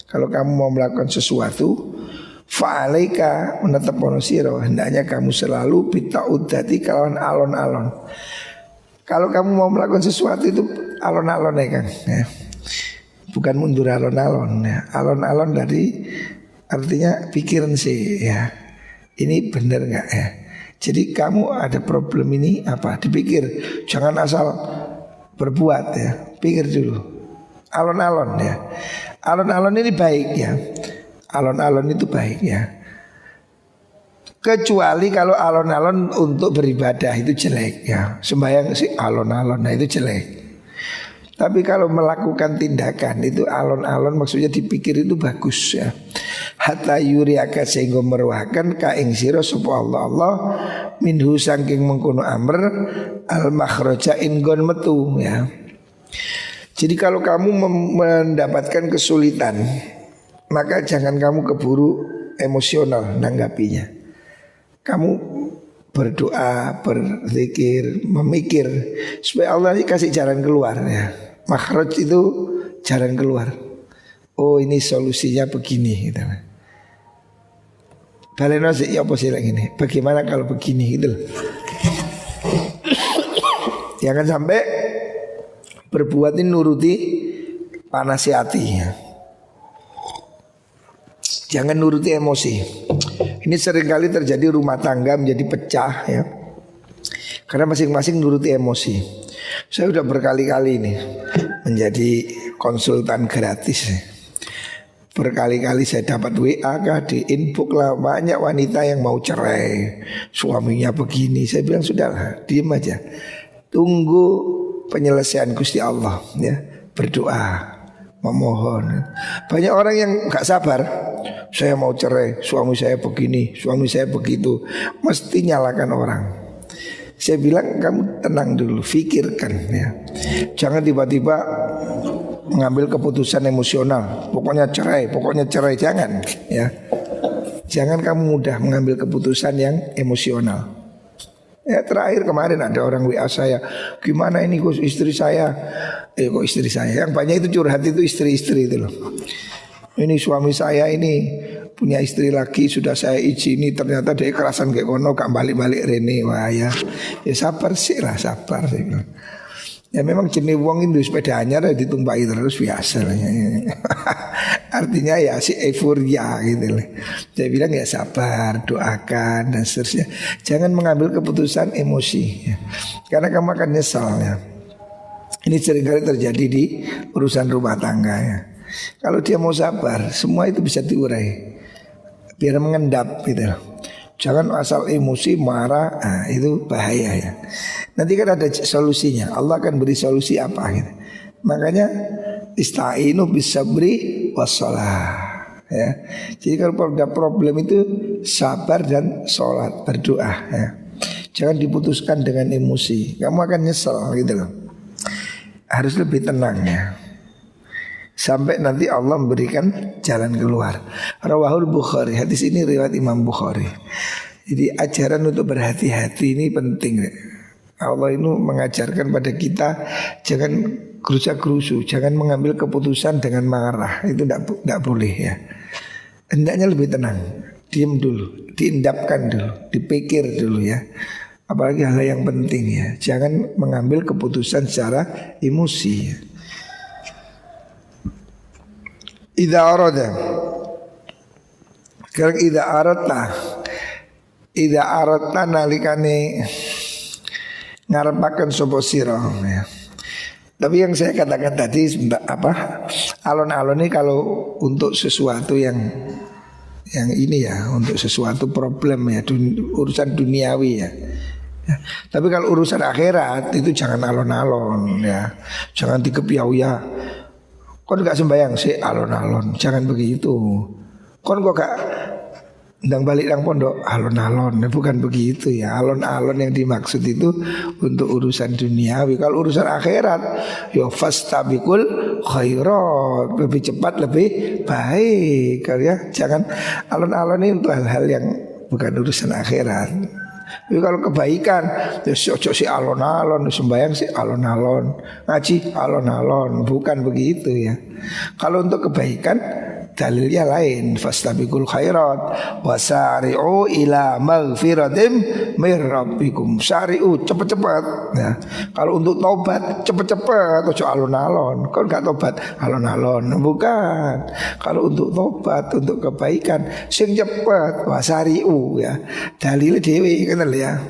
Kalau kamu mau melakukan sesuatu, fa'alaika menetapono sira, hendaknya kamu selalu bita'udati kalawan alon-alon. Kalau kamu mau melakukan sesuatu itu alon-alon ya kan ya. Bukan mundur alon-alon ya. Alon-alon dari artinya pikiran sih ya. Ini benar enggak ya? Jadi kamu ada problem ini apa? Dipikir, jangan asal berbuat ya. Pikir dulu. Alon-alon ya. Alon-alon ini baik ya. Alon-alon itu baik ya. Kecuali kalau alon-alon untuk beribadah itu jelek ya. Sembahyang sih alon-alon, nah itu jelek. Tapi kalau melakukan tindakan itu alon-alon maksudnya dipikir itu bagus ya. Hatta yuriaka sehingga meruahkan ka ing sira sapa Allah minhu saking mengkono amr al makhraja inggon metu ya. Jadi kalau kamu mendapatkan kesulitan, maka jangan kamu keburu emosional nanggapinya. Kamu berdoa, berzikir, memikir supaya Allah kasih jalan keluar ya. Makhraj itu jalan keluar. Oh ini solusinya begini gitu. Baleno sih ya apa sih ini? Bagaimana kalau begini gitu. Jangan sampai berbuat ini nuruti panasi hati ya. Jangan nuruti emosi. Ini seringkali terjadi rumah tangga menjadi pecah ya. Karena masing-masing nuruti emosi. Saya sudah berkali-kali ini menjadi konsultan gratis. Berkali-kali saya dapat WA kah di inbox lah, banyak wanita yang mau cerai, suaminya begini. Saya bilang sudahlah, diam aja. Tunggu penyelesaian Gusti Allah ya. Berdoa, memohon. Banyak orang yang gak sabar. Saya mau cerai, suami saya begini, suami saya begitu. Mesti nyalakan orang. Saya bilang kamu tenang dulu, fikirkan ya. Jangan tiba-tiba mengambil keputusan emosional. Pokoknya cerai, jangan ya. Jangan kamu mudah mengambil keputusan yang emosional. Ya terakhir kemarin ada orang WA saya, gimana ini kok istri saya? Kok istri saya? Yang banyak itu curhat itu istri-istri itu loh. Ini suami saya ini punya istri lagi, sudah saya izini, ternyata dia kerasan kayak kono, gak balik-balik rene. Wah ya sabar sih lah, sabar sih. Ya memang jenis wong itu sepeda anyar ditumpai terus biasa lah. Artinya ya si euforia gitu loh. Saya bilang ya sabar, doakan dan seterusnya. Jangan mengambil keputusan emosi ya. Karena kamu akan nyesal ya. Ini seringkali terjadi di urusan rumah tangga ya. Kalau dia mau sabar, semua itu bisa diurai. Biar mengendap gitu. Jangan asal emosi marah, itu bahaya ya. Nanti kan ada solusinya. Allah akan beri solusi apa gitu. Makanya ista'inu bisabri wassalah. Ya. Jadi kalau ada problem itu sabar dan sholat, berdoa ya. Jangan diputuskan dengan emosi. Kamu akan nyesel gitu loh. Harus lebih tenang ya. Sampai nanti Allah memberikan jalan keluar. Rawahul Bukhari. Hadis ini riwayat Imam Bukhari. Jadi ajaran untuk berhati-hati ini penting. Allah itu mengajarkan pada kita jangan gerusa-gerusu, jangan mengambil keputusan dengan marah. Itu tidak boleh ya. Hendaknya lebih tenang, diam dulu, diendapkan dulu, dipikir dulu ya. Apalagi hal yang penting ya. Jangan mengambil keputusan secara emosi ya. Idza arada. Sekarang idza aradta nalikane ngarepaken sapa sira ya. Tapi yang saya katakan tadi alon-alon ini kalau untuk sesuatu yang ini ya, untuk sesuatu problem ya, urusan duniawi ya. Tapi kalau urusan akhirat itu jangan alon-alon ya. Jangan dikepiau ya. Kon gak sembahyang sih alon-alon, jangan begitu. Kon kok gak ndang balik nang pondok alon-alon, bukan begitu ya. Alon-alon yang dimaksud itu untuk urusan duniawi. Kalau urusan akhirat, yo fastabiqul khairat, lebih cepat lebih baik. Ya, jangan alon-alon ini untuk hal-hal yang bukan urusan akhirat. Tapi kalau kebaikan, ya ojo si alon-alon, sembahyang si alon-alon, ngaji alon-alon, bukan begitu ya. Kalau untuk kebaikan dalilnya lain, fastabiqul khairat wasari'u ila maghfiratim mir rabbikum. Sari'u cepat-cepat ya. Kalau untuk taubat cepat-cepat, ojo alon-alon. Kalau enggak taubat alon-alon, bukan. Kalau untuk taubat, untuk kebaikan sing cepat wasari'u ya. Dalil dewe kenal ya.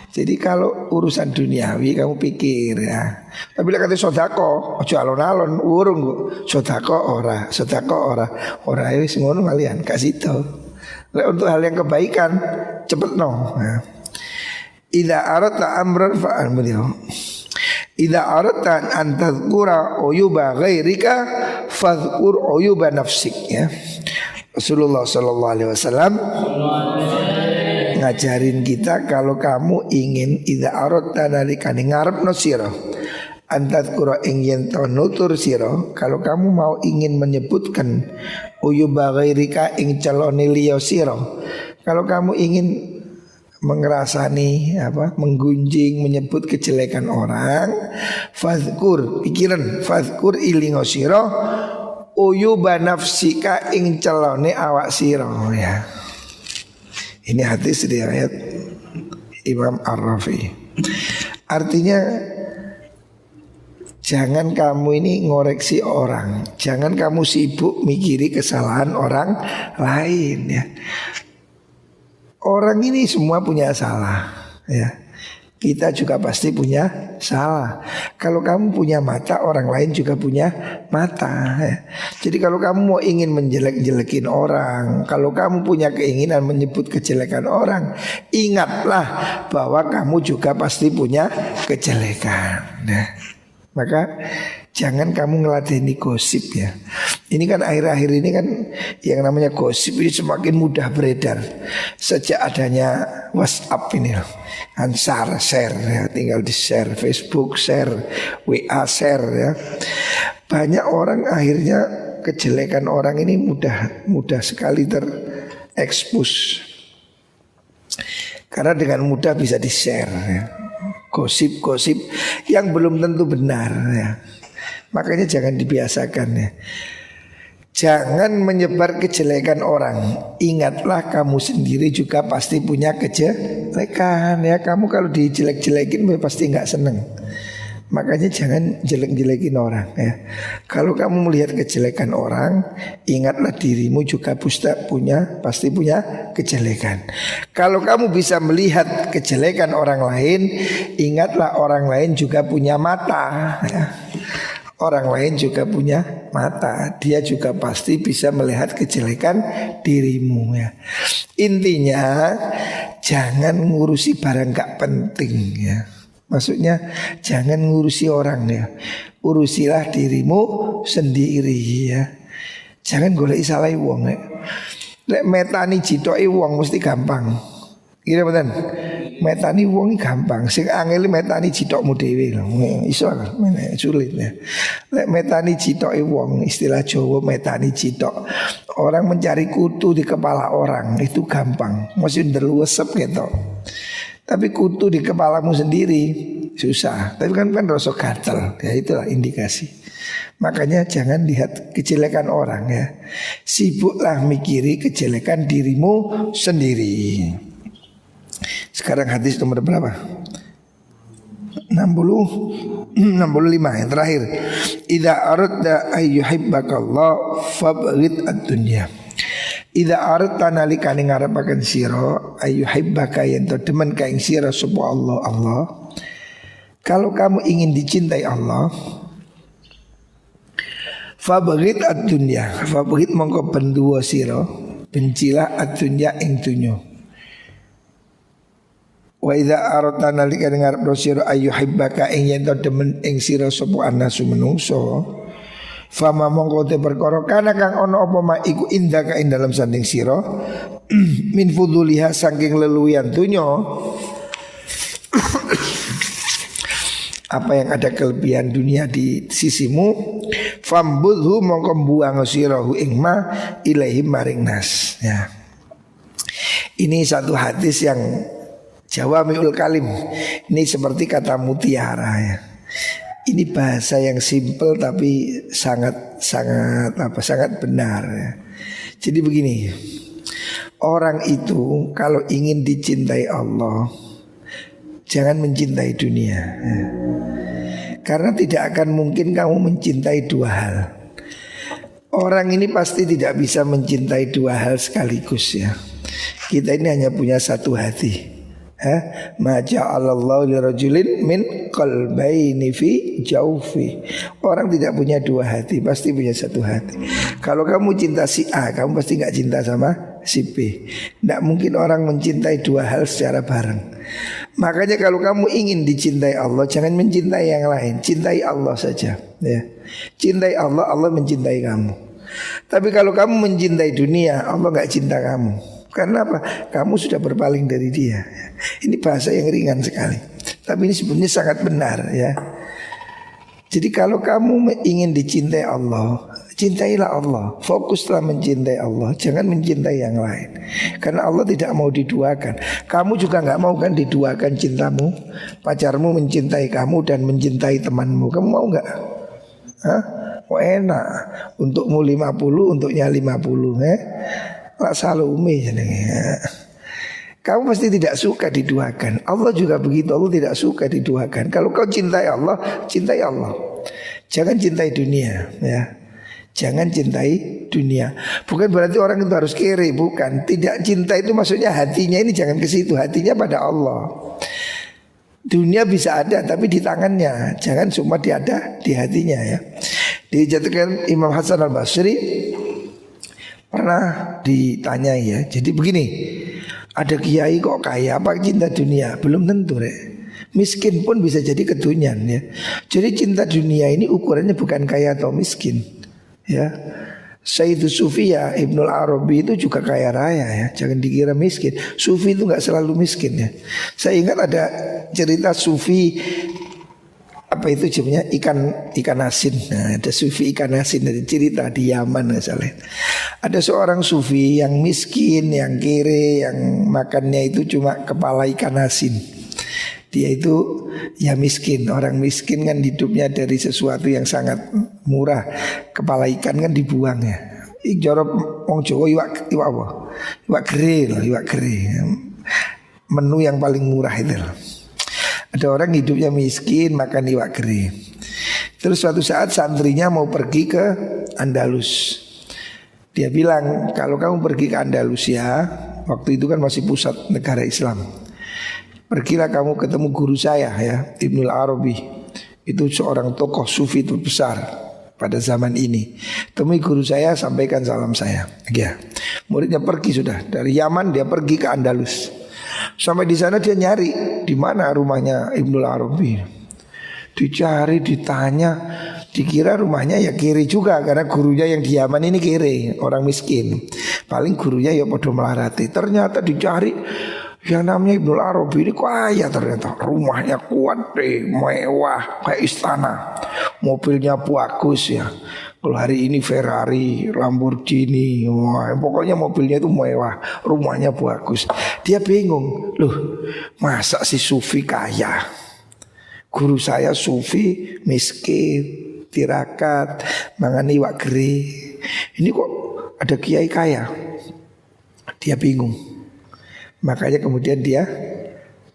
Jadi kalau urusan duniawi kamu pikir ya. Tapi lek kate sedekah aja alon-alon urung kok. Sedekah ora wis ngono kalian kasih tahu. Lek untuk hal yang kebaikan cepetno ya. Idza aradta amran fa'al beliau. Idza aradta an tadhkura uyuba ghairika fadhkur uyuba nafsik ya. Rasulullah sallallahu alaihi wasallam ngajarin kita kalau kamu ingin idza aradta nalikane ngarepno sira antadkura ing yen to nutur sira, kalau kamu mau ingin menyebutkan uyuba ghairika ing celone liya sira, kalau kamu ingin mengerasani menggunjing menyebut kejelekan orang, fadzkur pikiran fadzkur ilingo sira uyuba nafsika ing celone awak sira ya. Ini hadis riwayat Imam Ar-Rafi. Artinya jangan kamu ini ngoreksi orang, jangan kamu sibuk mikiri kesalahan orang lain ya. Orang ini semua punya salah ya. Kita juga pasti punya salah. Kalau kamu punya mata, orang lain juga punya mata ya. Jadi kalau kamu mau ingin menjelek-jelekin orang, kalau kamu punya keinginan menyebut kejelekan orang, ingatlah bahwa kamu juga pasti punya kejelekan ya. Maka jangan kamu ngeladeni gosip ya. Ini kan akhir-akhir ini kan yang namanya gosip ini semakin mudah beredar. Sejak adanya WhatsApp ini loh, kan share ya, tinggal di share Facebook, share WA, share ya. Banyak orang akhirnya kejelekan orang ini mudah sekali terekspos. Karena dengan mudah bisa di-share ya. Gosip-gosip yang belum tentu benar ya. Makanya jangan dibiasakan ya. Jangan menyebar kejelekan orang. Ingatlah kamu sendiri juga pasti punya kejelekan ya. Kamu kalau dijelek-jelekin pasti nggak seneng. Makanya jangan jelek-jelekin orang ya. Kalau kamu melihat kejelekan orang, ingatlah dirimu juga pasti punya kejelekan. Kalau kamu bisa melihat kejelekan orang lain, ingatlah orang lain juga punya mata ya. orang lain juga punya mata. Dia juga pasti bisa melihat kejelekan dirimu ya. Intinya jangan ngurusi barang gak penting ya. Maksudnya jangan ngurusi orang ya. Urusilah dirimu sendiri ya. Jangan golek salah wong ya. Lek metani jitoke wong mesti gampang. Kira betul. Metani wong gampang, sing angel metani jitokmu dhewe lho. Iso sulit ya. Lek metani jitoke wong, istilah Jawa metani jitok. Orang mencari kutu di kepala orang itu gampang, mesti ndeluesep gitu. Tapi kutu di kepalamu sendiri susah. Tapi kan rasa gatel, ya itulah indikasi. Makanya jangan lihat kejelekan orang ya. Sibuklah mikiri kejelekan dirimu sendiri. Sekarang hadis nomor berapa? 65 yang terakhir. Idza aradta ayyuhibbakallah fabghid ad-dunya. Idza aradta nalikane ngarepaken sira ayyuhibbaka yen to demen ka ing sira sapa Allah. Kalau kamu ingin dicintai Allah, fabghid ad-dunya. Fabghid mongko benduwa sira, bencilah ad-dunya ing dunya. Wa idza aradta nalika ngarep sira ayyuhibbaka ing yen to demen ing sira sapa anasu menungso fama mongko te perkara kana kang ana apa ma iku indaka ing dalam sanding sira min fuduliha saking leluwian dunya apa yang ada kelebihan dunia di sisimu fambudhu mongko buang sirahu ing ma ilahi maring nas ya. Ini satu hadis yang Jawamiul kalim. Ini seperti kata mutiara ya. Ini bahasa yang simple tapi sangat benar ya. Jadi begini, orang itu kalau ingin dicintai Allah, jangan mencintai dunia ya. Karena tidak akan mungkin kamu mencintai dua hal. Orang ini pasti tidak bisa mencintai dua hal sekaligus ya. Kita ini hanya punya satu hati. Ma ja'alallahu lirajulin min qalbaini fi jawfi. Orang tidak punya dua hati, pasti punya satu hati. Kalau kamu cinta si A, kamu pasti gak cinta sama si B. Tidak mungkin orang mencintai dua hal secara bareng. Makanya kalau kamu ingin dicintai Allah, jangan mencintai yang lain, cintai Allah saja ya. Cintai Allah, Allah mencintai kamu. Tapi kalau kamu mencintai dunia, Allah gak cinta kamu. Karena apa? Kamu sudah berpaling dari dia. Ini bahasa yang ringan sekali, tapi ini sebenarnya sangat benar ya. Jadi kalau kamu ingin dicintai Allah, cintailah Allah. Fokuslah mencintai Allah, jangan mencintai yang lain. Karena Allah tidak mau diduakan. Kamu juga gak mau kan diduakan cintamu. Pacarmu mencintai kamu dan mencintai temanmu. Kamu mau gak? Hah? Oh enak. Untukmu 50, untuknya 50 Pak Salome jenenge. Kamu pasti tidak suka diduakan. Allah juga begitu, Allah tidak suka diduakan. Kalau kau cintai Allah, cintai Allah. Jangan cintai dunia ya. Jangan cintai dunia. Bukan berarti orang itu harus kere, bukan. Tidak cinta itu maksudnya hatinya ini jangan ke situ, hatinya pada Allah. Dunia bisa ada tapi di tangannya, jangan cuma ada di hatinya ya. Dijatuhkan Imam Hasan al-Basri pernah ditanya ya. Jadi begini, ada kiai kok kaya apa cinta dunia? Belum tentu miskin pun bisa jadi kedunian ya. Jadi cinta dunia ini ukurannya bukan kaya atau miskin ya. Sayyidus Sufi ya Ibnul Arabi itu juga kaya raya ya. Jangan dikira miskin. Sufi itu gak selalu miskin ya. Saya ingat ada cerita Sufi, apa itu jadinya ikan asin. Nah, ada sufi ikan asin, ada cerita di Yaman misalnya. Ada seorang sufi yang miskin, yang kere, yang makannya itu cuma kepala ikan asin. Dia itu ya miskin. Orang miskin kan hidupnya dari sesuatu yang sangat murah. Kepala ikan kan dibuang ya. Jorok wong Jawa iwak apa? Iwak gere loh, iwak gere. Menu yang paling murah itu loh. Ada orang hidupnya miskin makan iwak gere. Terus suatu saat santrinya mau pergi ke Andalus. Dia bilang, kalau kamu pergi ke Andalusia, waktu itu kan masih pusat negara Islam, pergilah kamu ketemu guru saya ya, Ibnul Arabi. Itu seorang tokoh sufi terbesar pada zaman ini. Temui guru saya, sampaikan salam saya. Ya. Muridnya pergi sudah dari Yaman, dia pergi ke Andalus. Sampai di sana dia nyari di mana rumahnya Ibnul Arabi. Dicari, ditanya, dikira rumahnya ya kiri juga karena gurunya yang di Yaman ini kiri, orang miskin. Paling gurunya ya podo melarati. Ternyata dicari yang namanya Ibnul Arabi ini kaya ternyata. Rumahnya kuat deh, mewah kayak istana. Mobilnya bagus ya. Kalau hari ini Ferrari, Lamborghini, wah, pokoknya mobilnya itu mewah, rumahnya bagus. Dia bingung, loh masa si sufi kaya? Guru saya sufi, miskin, tirakat, mangani wak geri. Ini kok ada kiai kaya? Dia bingung. Makanya kemudian dia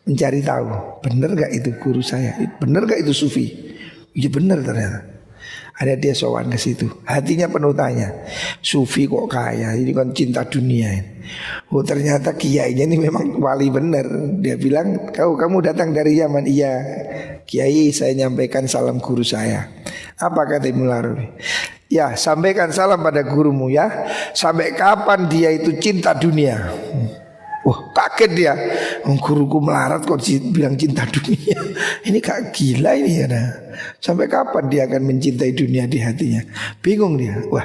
mencari tahu, benar gak itu guru saya? Benar gak itu sufi? Iya benar ternyata. Ada dia sowan ke situ. Hatinya penuh tanya. Sufi kok kaya? Ini kan cinta dunia ini. Oh ternyata kiainya ini memang wali benar. Dia bilang, kamu datang dari Yaman? Iya. Kiai, saya nyampaikan salam guru saya. Apa kata Ibnul Arabi? Ya, sampaikan salam pada gurumu ya. Sampai kapan dia itu cinta dunia? Wah kaget dia. Guruku melarat kok bilang cinta dunia. Ini gak gila ini ya. Sampai kapan dia akan mencintai dunia di hatinya? Bingung dia. Wah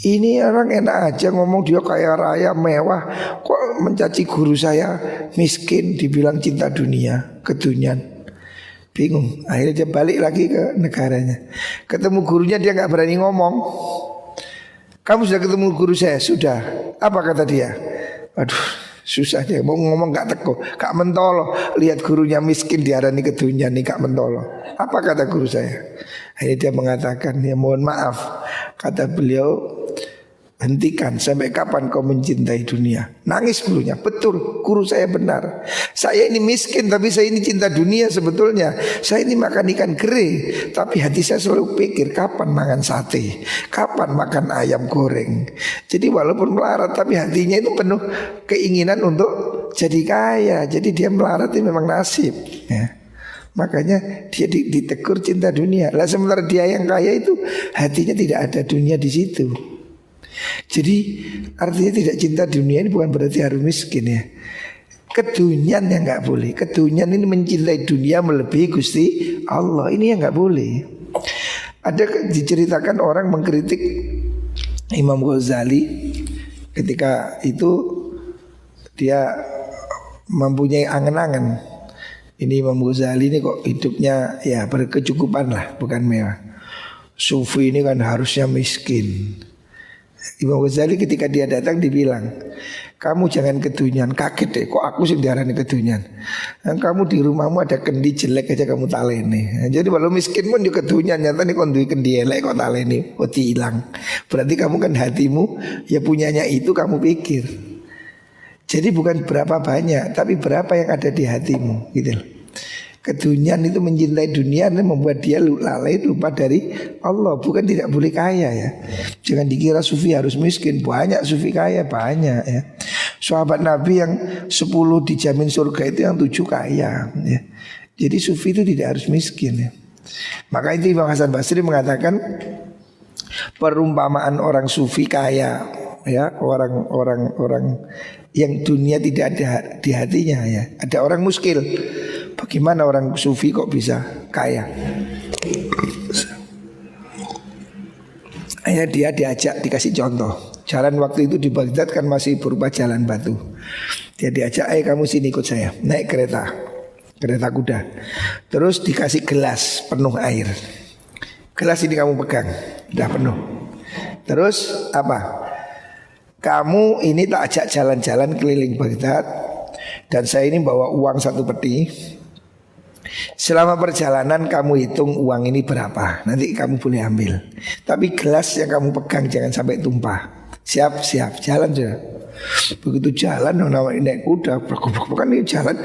ini orang enak aja ngomong dia kaya raya mewah, kok mencaci guru saya miskin dibilang cinta dunia, kedunian. Bingung. Akhirnya dia balik lagi ke negaranya. Ketemu gurunya dia gak berani ngomong. Kamu sudah ketemu guru saya? Sudah. Apa kata dia? Aduh susah dia mau ngomong gak teko, gak mentolo. Lihat gurunya miskin diarani kedunya nih gak mentolo. Apa kata guru saya? Akhirnya dia mengatakan, ya mohon maaf. Kata beliau, hentikan, sampai kapan kau mencintai dunia? Nangis gurunya, betul guru saya benar. Saya ini miskin tapi saya ini cinta dunia sebetulnya. Saya ini makan ikan gere, tapi hati saya selalu pikir kapan makan sate, kapan makan ayam goreng. Jadi walaupun melarat tapi hatinya itu penuh keinginan untuk jadi kaya. Jadi dia melarat itu memang nasib ya. Makanya dia ditegur cinta dunia. Lah sementara dia yang kaya itu hatinya tidak ada dunia di situ. Jadi artinya tidak cinta dunia ini bukan berarti harus miskin ya. Kedunian yang nggak boleh. Kedunian ini mencintai dunia melebihi Gusti Allah. Ini yang nggak boleh. Ada diceritakan orang mengkritik Imam Ghazali ketika itu dia mempunyai angan-angan. Ini Imam Ghazali ini kok hidupnya ya berkecukupan lah, bukan mewah. Sufi ini kan harusnya miskin. Imam Ghazali ketika dia datang dibilang, kamu jangan kedunian. Kaget deh, kok aku sih diarani kedunian. Kamu di rumahmu ada kendi jelek aja kamu taleni. Jadi walau miskin pun juga kedunian. Nyata nih kondui kendi elek kok taleni, kok hilang. Berarti kamu kan hatimu ya punyanya itu kamu pikir. Jadi bukan berapa banyak, tapi berapa yang ada di hatimu gitu. Kedunian itu mencintai dunia dan membuat dia lalai, lupa dari Allah. Bukan tidak boleh kaya ya. Jangan dikira sufi harus miskin. Banyak sufi kaya, banyak ya. Sahabat Nabi yang 10 dijamin surga itu yang 7 kaya ya. Jadi sufi itu tidak harus miskin ya. Maka itu Imam Hasan Basri mengatakan perumpamaan orang sufi kaya ya, orang yang dunia tidak ada di hatinya ya. Ada orang muskil. Bagaimana orang sufi kok bisa kaya? Akhirnya dia diajak, dikasih contoh. Jalan waktu itu di Baghdad kan masih berupa jalan batu. Dia diajak, ayo kamu sini ikut saya. Naik kereta kuda. Terus dikasih gelas penuh air. Gelas ini kamu pegang, udah penuh. Terus apa? Kamu ini tak ajak jalan-jalan keliling Baghdad, dan saya ini bawa uang 1 peti. Selama perjalanan kamu hitung uang ini berapa, nanti kamu boleh ambil. Tapi gelas yang kamu pegang jangan sampai tumpah. Siap, jalan sudah. Begitu jalan, naik kuda, bukan ini jalan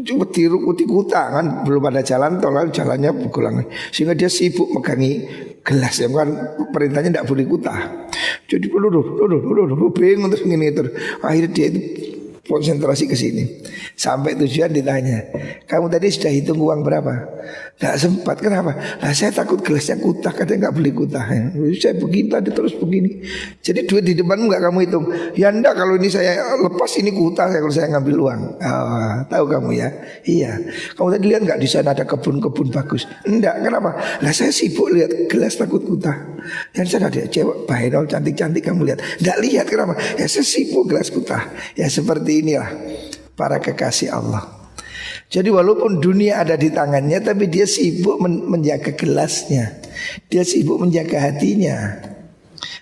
kuti kutangan, belum ada jalan tol, jalannya pukulan. Sehingga dia sibuk megangi gelas, ya kan perintahnya tidak boleh kutah. Jadi bingung terus ngene terus. Akhirnya dia itu konsentrasi ke sini. Sampai tujuan ditanya, kamu tadi sudah hitung uang berapa? Gak sempat, kenapa? Nah saya takut gelasnya kutah, katanya gak beli kutah ya. Saya begini tadi terus begini. Jadi duit di depanmu gak kamu hitung? Ya enggak, kalau ini saya lepas ini kutah kalau saya ngambil uang. Tahu kamu ya? Iya. Kamu tadi lihat gak di sana ada kebun-kebun bagus? Enggak, kenapa? Nah saya sibuk lihat gelas takut kutah. Yang sana ada cewek bahenol cantik-cantik kamu lihat. Enggak lihat, kenapa? Ya saya sibuk gelas kutah. Ya seperti inilah para kekasih Allah. Jadi walaupun dunia ada di tangannya, tapi dia sibuk menjaga gelasnya. Dia sibuk menjaga hatinya.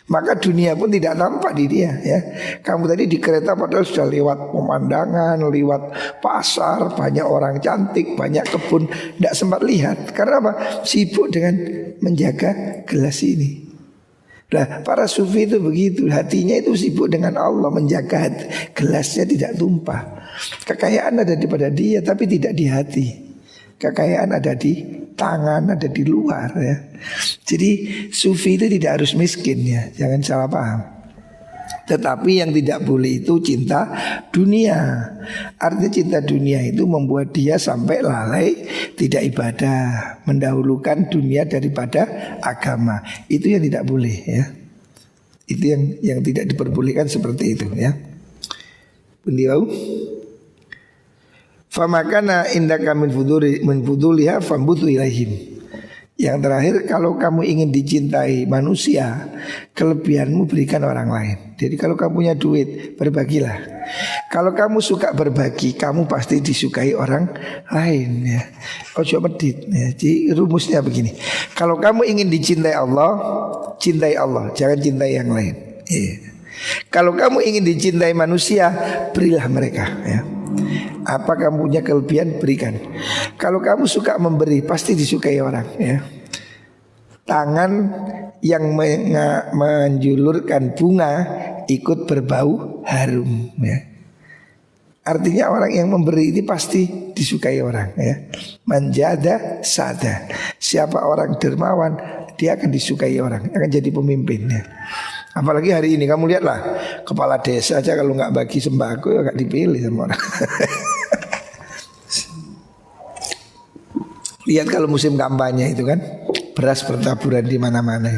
Maka dunia pun tidak tampak di dia ya. Kamu tadi di kereta padahal sudah lewat pemandangan, lewat pasar, banyak orang cantik, banyak kebun, tidak sempat lihat. Karena apa? Sibuk dengan menjaga gelas ini. Nah para sufi itu begitu, hatinya itu sibuk dengan Allah, menjaga gelasnya tidak tumpah. Kekayaan ada pada dia tapi tidak di hati. Kekayaan ada di tangan, ada di luar ya. Jadi sufi itu tidak harus miskin ya, jangan salah paham. Tetapi yang tidak boleh itu cinta dunia. Artinya cinta dunia itu membuat dia sampai lalai, tidak ibadah, mendahulukan dunia daripada agama. Itu yang tidak boleh ya. Itu yang tidak diperbolehkan seperti itu ya. Beliau famakana indaka min fuduliha fambutu ilaihim. Yang terakhir, kalau kamu ingin dicintai manusia, kelebihanmu berikan orang lain. Jadi kalau kamu punya duit, berbagilah. Kalau kamu suka berbagi, kamu pasti disukai orang lain ya. Ojo medit ya. Jadi rumusnya begini. Kalau kamu ingin dicintai Allah, cintai Allah, jangan cintai yang lain ya. Kalau kamu ingin dicintai manusia, berilah mereka ya. Apa kamu punya kelebihan, berikan. Kalau kamu suka memberi, pasti disukai orang ya. Tangan yang menjulurkan bunga ikut berbau harum ya. Artinya orang yang memberi ini pasti disukai orang ya. Manjada sada. Siapa orang dermawan, dia akan disukai orang, akan jadi pemimpinnya. Apalagi hari ini kamu lihatlah, kepala desa aja kalau nggak bagi sembako ya nggak dipilih sama orang. Lihat kalau musim kampanye itu kan, beras bertaburan di mana-mana.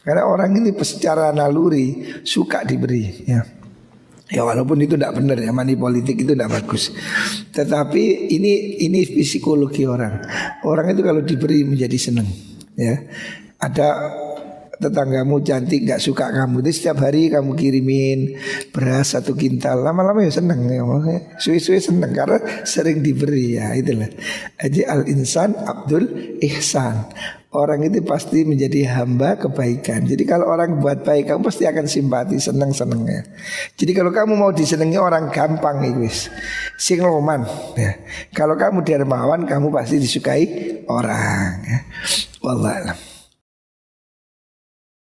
Karena orang ini secara naluri suka diberi ya. Ya walaupun itu tidak benar ya, money politik itu tidak bagus. Tetapi ini psikologi orang. Orang itu kalau diberi menjadi senang ya. Ada tetanggamu cantik gak suka kamu, itu setiap hari kamu kirimin beras 1 kintal, lama-lama ya seneng ya, suwe-suwe seneng karena sering diberi ya. Itulah jadi al-insan abdul ihsan. Orang itu pasti menjadi hamba kebaikan. Jadi kalau orang buat baik, kamu pasti akan simpati, seneng-senengnya. Jadi kalau kamu mau disenangi orang, gampang guys, sing loman ya. Kalau kamu dermawan, kamu pasti disukai orang ya. Wallahualam.